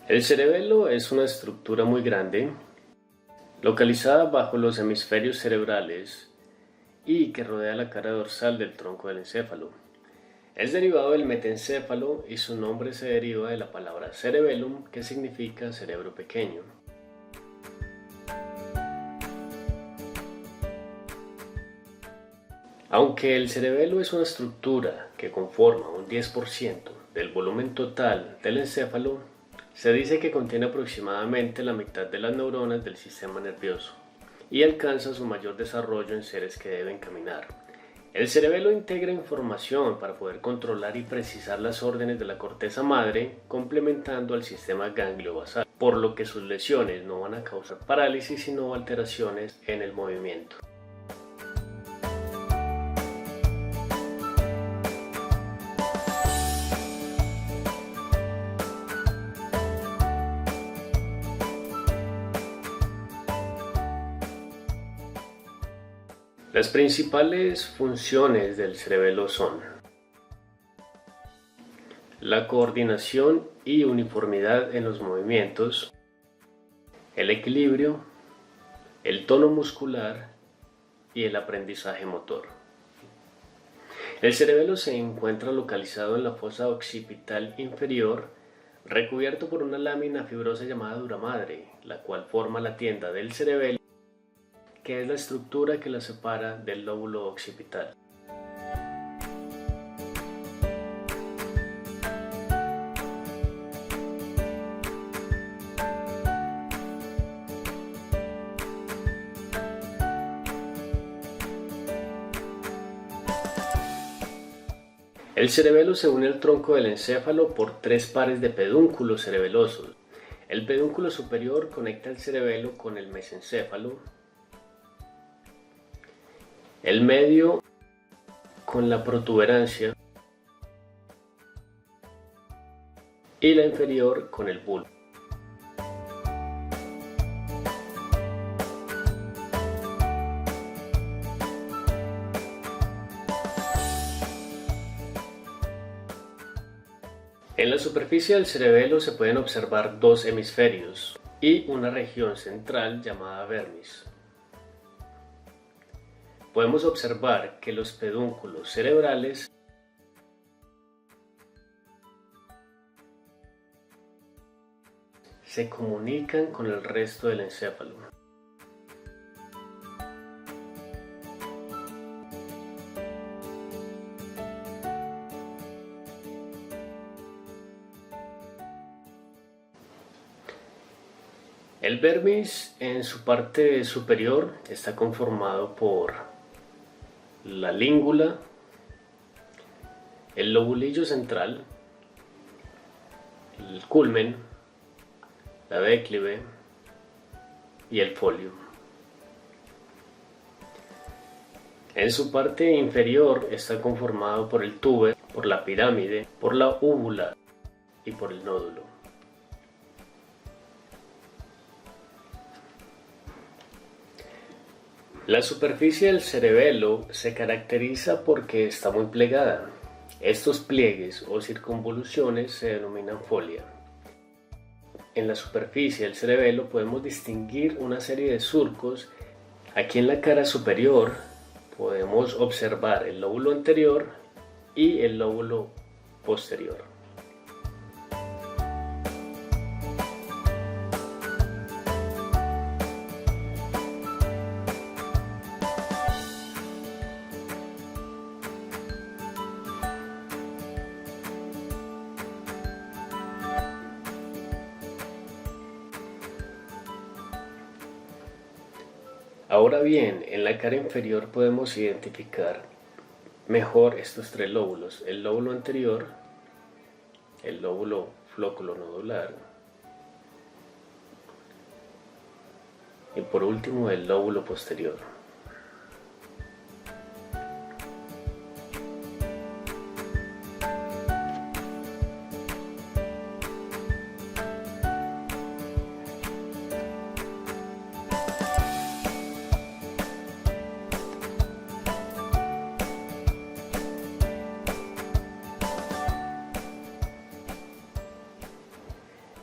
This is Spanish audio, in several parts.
El cerebelo es una estructura muy grande, localizada bajo los hemisferios cerebrales y que rodea la cara dorsal del tronco del encéfalo. Es derivado del metencéfalo y su nombre se deriva de la palabra cerebellum, que significa cerebro pequeño. Aunque el cerebelo es una estructura que conforma un 10% del volumen total del encéfalo, se dice que contiene aproximadamente la mitad de las neuronas del sistema nervioso y alcanza su mayor desarrollo en seres que deben caminar. El cerebelo integra información para poder controlar y precisar las órdenes de la corteza madre, complementando al sistema ganglio-basal, por lo que sus lesiones no van a causar parálisis sino alteraciones en el movimiento. Las principales funciones del cerebelo son la coordinación y uniformidad en los movimientos, el equilibrio, el tono muscular y el aprendizaje motor. El cerebelo se encuentra localizado en la fosa occipital inferior, recubierto por una lámina fibrosa llamada dura madre, la cual forma la tienda del cerebelo, que es la estructura que la separa del lóbulo occipital. El cerebelo se une al tronco del encéfalo por 3 pares de pedúnculos cerebelosos. El pedúnculo superior conecta el cerebelo con el mesencéfalo, el medio con la protuberancia y la inferior con el bulbo. En la superficie del cerebelo se pueden observar 2 hemisferios y una región central llamada vermis. Podemos observar que los pedúnculos cerebrales se comunican con el resto del encéfalo. El vermis en su parte superior está conformado por la língula, el lobulillo central, el culmen, la déclive y el folio. En su parte inferior está conformado por el túber, por la pirámide, por la úvula y por el nódulo. La superficie del cerebelo se caracteriza porque está muy plegada. Estos pliegues o circunvoluciones se denominan folia. En la superficie del cerebelo podemos distinguir una serie de surcos. Aquí en la cara superior podemos observar el lóbulo anterior y el lóbulo posterior. Ahora bien, en la cara inferior podemos identificar mejor estos 3 lóbulos: el lóbulo anterior, el lóbulo flóculo-nodular y por último el lóbulo posterior.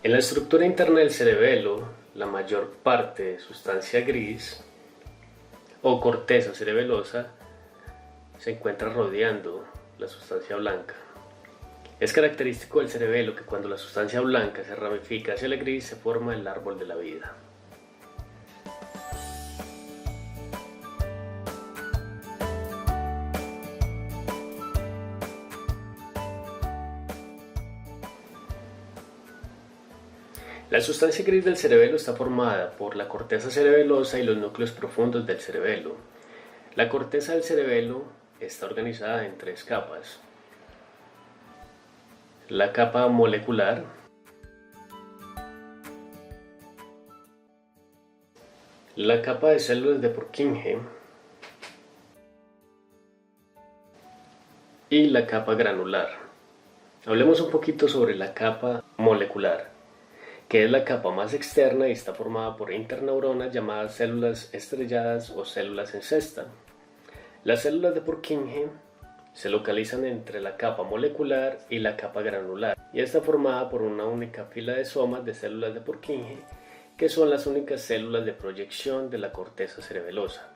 En la estructura interna del cerebelo, la mayor parte de sustancia gris o corteza cerebelosa se encuentra rodeando la sustancia blanca. Es característico del cerebelo que cuando la sustancia blanca se ramifica hacia el gris se forma el árbol de la vida. La sustancia gris del cerebelo está formada por la corteza cerebelosa y los núcleos profundos del cerebelo. La corteza del cerebelo está organizada en tres capas. La capa molecular, la capa de células de Purkinje y la capa granular. Hablemos un poquito sobre la capa molecular, que es la capa más externa y está formada por interneuronas llamadas células estrelladas o células en cesta. Las células de Purkinje se localizan entre la capa molecular y la capa granular y está formada por una única fila de somas de células de Purkinje, que son las únicas células de proyección de la corteza cerebelosa.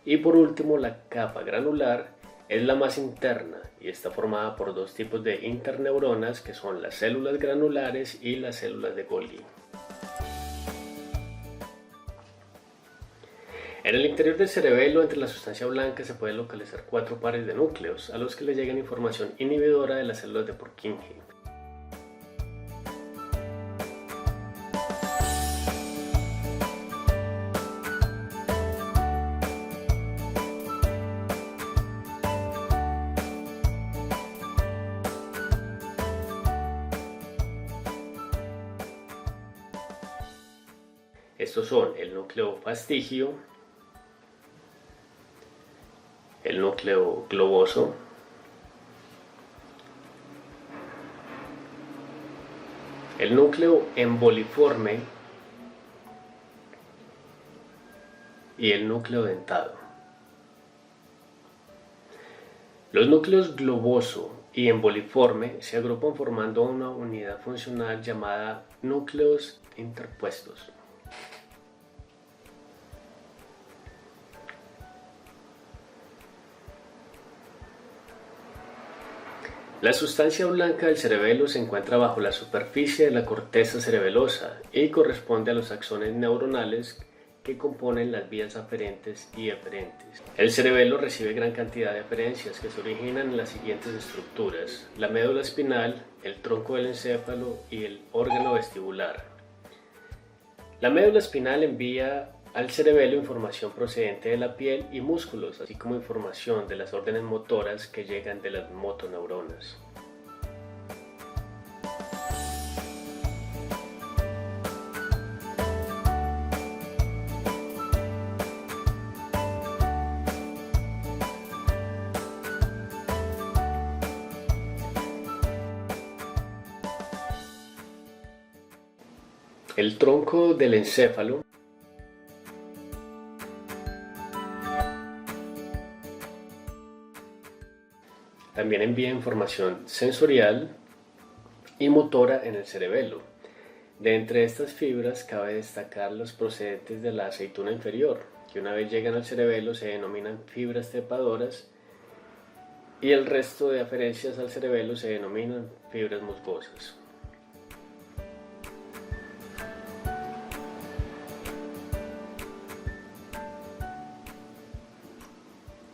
Y por último, la capa granular es la más interna y está formada por dos tipos de interneuronas, que son las células granulares y las células de Golgi. En el interior del cerebelo, entre la sustancia blanca, se pueden localizar 4 pares de núcleos, a los que le llegan información inhibidora de las células de Purkinje. Estos son el núcleo fastigio, el núcleo globoso, el núcleo emboliforme y el núcleo dentado. Los núcleos globoso y emboliforme se agrupan formando una unidad funcional llamada núcleos interpuestos. La sustancia blanca del cerebelo se encuentra bajo la superficie de la corteza cerebelosa y corresponde a los axones neuronales que componen las vías aferentes y eferentes. El cerebelo recibe gran cantidad de aferencias que se originan en las siguientes estructuras: la médula espinal, el tronco del encéfalo y el órgano vestibular. La médula espinal envía al cerebelo información procedente de la piel y músculos, así como información de las órdenes motoras que llegan de las motoneuronas. El tronco del encéfalo también envía información sensorial y motora en el cerebelo. De entre estas fibras cabe destacar los procedentes de la aceituna inferior, que una vez llegan al cerebelo se denominan fibras trepadoras, y el resto de aferencias al cerebelo se denominan fibras musgosas.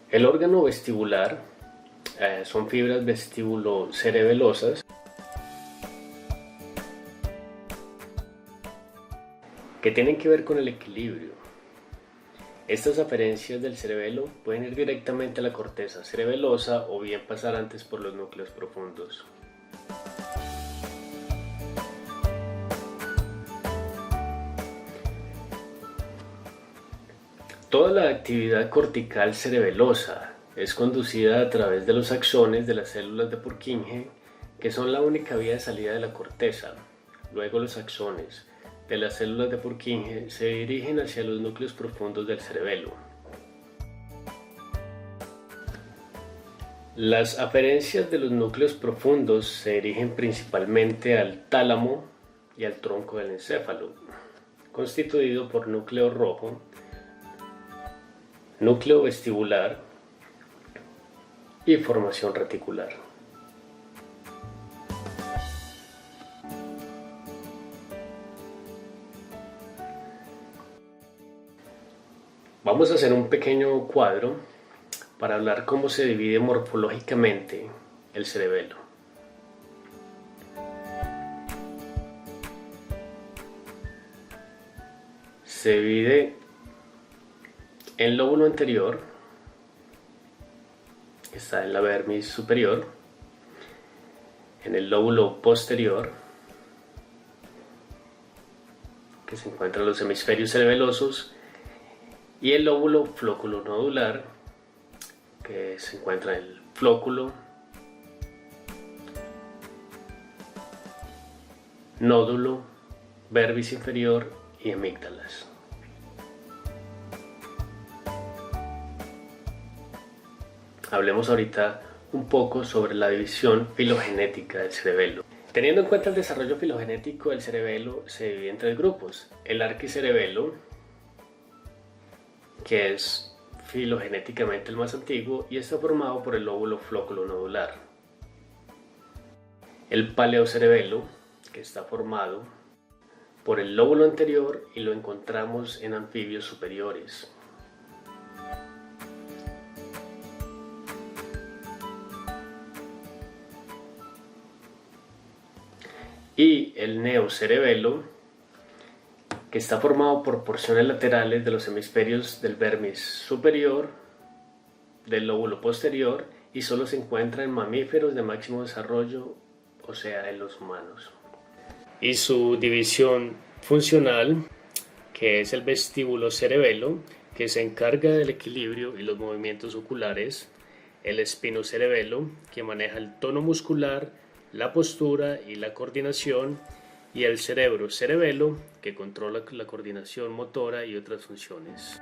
El órgano vestibular son fibras vestibulocerebelosas que tienen que ver con el equilibrio. Estas aferencias del cerebelo pueden ir directamente a la corteza cerebelosa o bien pasar antes por los núcleos profundos. Toda la actividad cortical cerebelosa es conducida a través de los axones de las células de Purkinje, que son la única vía de salida de la corteza. Luego los axones de las células de Purkinje se dirigen hacia los núcleos profundos del cerebelo. Las aferencias de los núcleos profundos se dirigen principalmente al tálamo, y al tronco del encéfalo, constituido por núcleo rojo, núcleo vestibular y formación reticular. Vamos a hacer un pequeño cuadro para hablar cómo se divide morfológicamente el cerebelo. Se divide en lóbulo anterior, que está en la vermis superior, en el lóbulo posterior, que se encuentra en los hemisferios cerebelosos, y el lóbulo flóculo-nodular, que se encuentra en el flóculo, nódulo, vermis inferior y amígdalas. Hablemos ahorita un poco sobre la división filogenética del cerebelo. Teniendo en cuenta el desarrollo filogenético del cerebelo, se divide en tres grupos: el arquicerebelo, que es filogenéticamente el más antiguo y está formado por el lóbulo flóculo-nodular; el paleocerebelo, que está formado por el lóbulo anterior y lo encontramos en anfibios superiores; y el neocerebelo, que está formado por porciones laterales de los hemisferios del vermis superior, del lóbulo posterior, y solo se encuentra en mamíferos de máximo desarrollo, o sea, en los humanos. Y su división funcional, que es el vestibulocerebelo, que se encarga del equilibrio y los movimientos oculares; el espinocerebelo, que maneja el tono muscular, la postura y la coordinación; y el cerebro-cerebelo, que controla la coordinación motora y otras funciones.